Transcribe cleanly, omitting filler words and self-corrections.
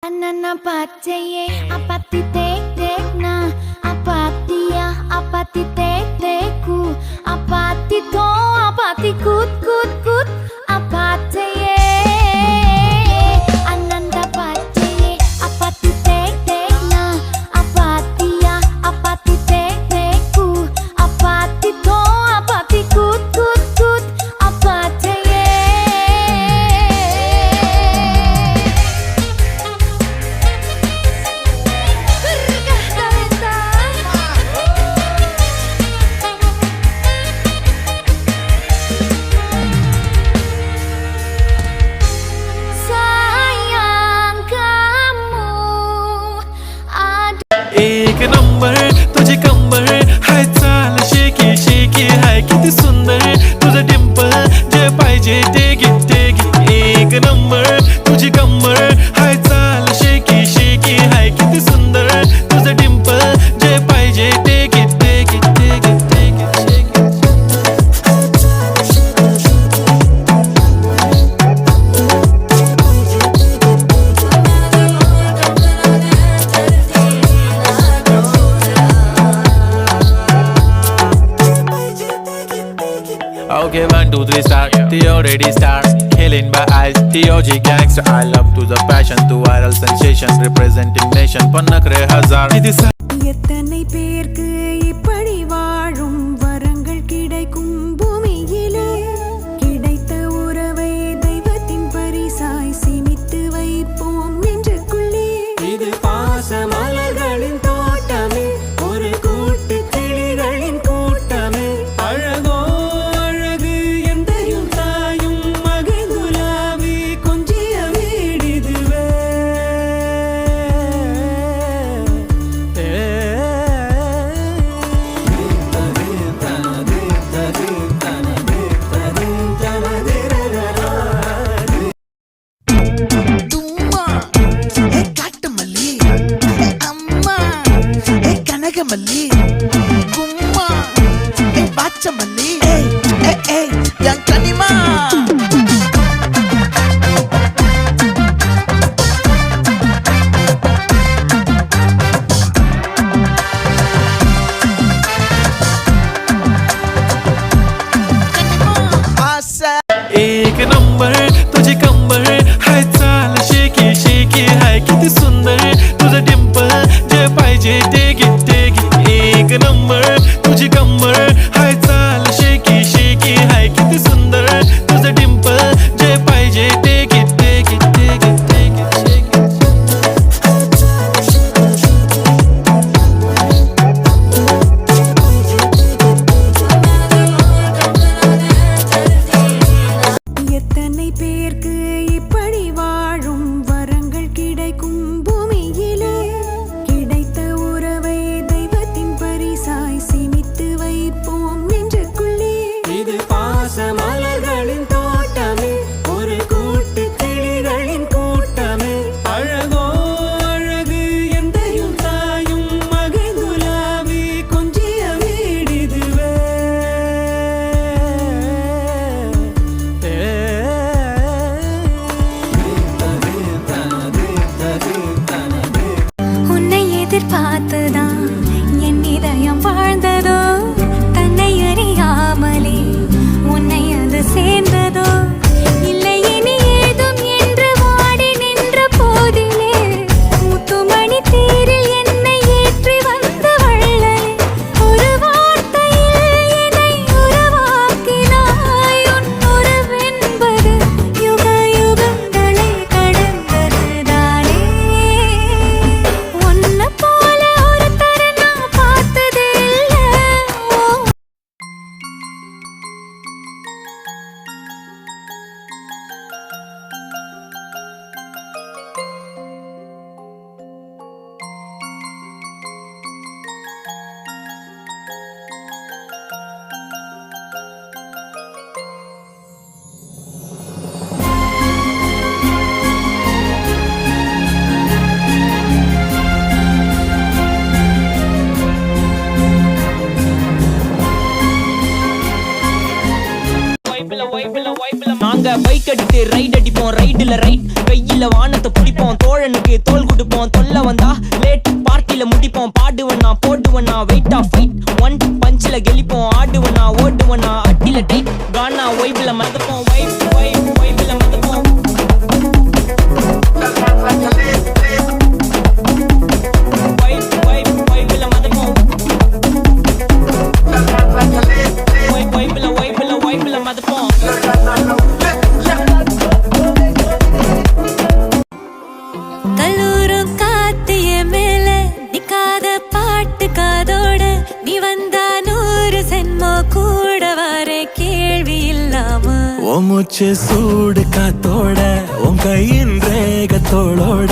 Anana pacaye apati tek na apati ya apati teku apati to apati kut apati ye Ananda pacaye apati tek na apati ya apati teku apati to apati kut apati ye एक number तुझी कंबर हाय चाल shaky shaky हाय किती सुंदर तुझं डिंपल जे पाहिजे ते घे एक नंबर तुझी कंबर हाय चाल शेकी शेकी हाय किती सुंदर तुझं डिंपल जे पाहिजे ते घे Okay, 1, 2, 3 start. Theo ready start. Killing by eyes. TOG gangster. I love to the passion to viral sensation. Representing nation. Pannakre hazar. எத்தனை பேருக்கு இப்படி வாழும் வரங்கள் கிடைக்கும் பூமியிலே கிடைத்த உறவை தெய்வத்தின் பரிசாய் சேமித்து வைப்போம் நெஞ்சுக்குள்ளே இது பாச மலர்களின் தோட்டமே ஒரு கூட்டு கிளிகளின் கூட்டமே அழகோ மல்லி கும்மா பாச்ச மல்லி என் கனிமா एक नंबर तुझी कंबर हाय चाल शेकी शेकी हाय किती सुंदर तुझं डिंपल जे पाहिजे ते घे एक नंबर तुझी कंबर हाय चाल शेकी शेकी हाय किती सुंदर तुझं डिंपल जे पाहिजे ते घे எத்தனை பேருக்கு இப்படி வாழும் வரங்கள் கிடைக்கும் பூமியிலே கிடைத்த உறவை தெய்வத்தின் பரிசாய் சேமித்து வைப்போம் நெஞ்சுக்குள்ளே இது பாச மலர்களின் தோட்டமே ஒரு கூட்டு கிளிகளின் கூட்டமே அழகோ அழகு எந்தையும் தாயும் மகிழ்ந்துலாவி கொஞ்சிய வீடிதுவே உன்னை எதிர்பார்த்துதான் என் இதயம் வாழ்ந்ததோ தன்னை அறியாமலே உன்னை அது சேர்ந்ததோ இல்லை இனி ஏதும் என்று வாடி நின்ற போதிலே முத்துமணி தேரில் என்னை ஏற்றி வந்த வள்ளலே ஒரு வார்த்தையில் என்னை உருவாக்கினாய் உன் உறவென்பது யுக யுகங்களை கடந்ததுதானே உன்னை போல ஒருத்தரை நான் பார்த்ததே இல்லை நாங்க பைக் அடித்து ரைட் அடிப்போம் ரைடுல ரைட் வெயில வானத்தை பிடிப்போம் தோழ தோழனுக்கு தோல் கொடுப்போம் தொல்ல வந்தா லேட் பார்ட்டில முடிப்போம் பாடுவனா போடுவனா வெயிட் ஆஃப் ஃபைட் ஒன் பஞ்சில கெலிப்போம் ஆடுவனா ஓடுவனா அட்டில டைட் கானா வைப்ல மதப்போம் வைப்ல மதப்போம் வைப்ல மதப்போம் வைப்ல மதப்போம் கல்லூரும் காத்திய மேல நிக்காத பாட்டு காதோட நீ வந்தா 100 சென்மோ கூட வர கேள்வி இல்லாம ஓ மூச்சு சூடு காத்தோட உன் கையின் ரேகத்தோளோட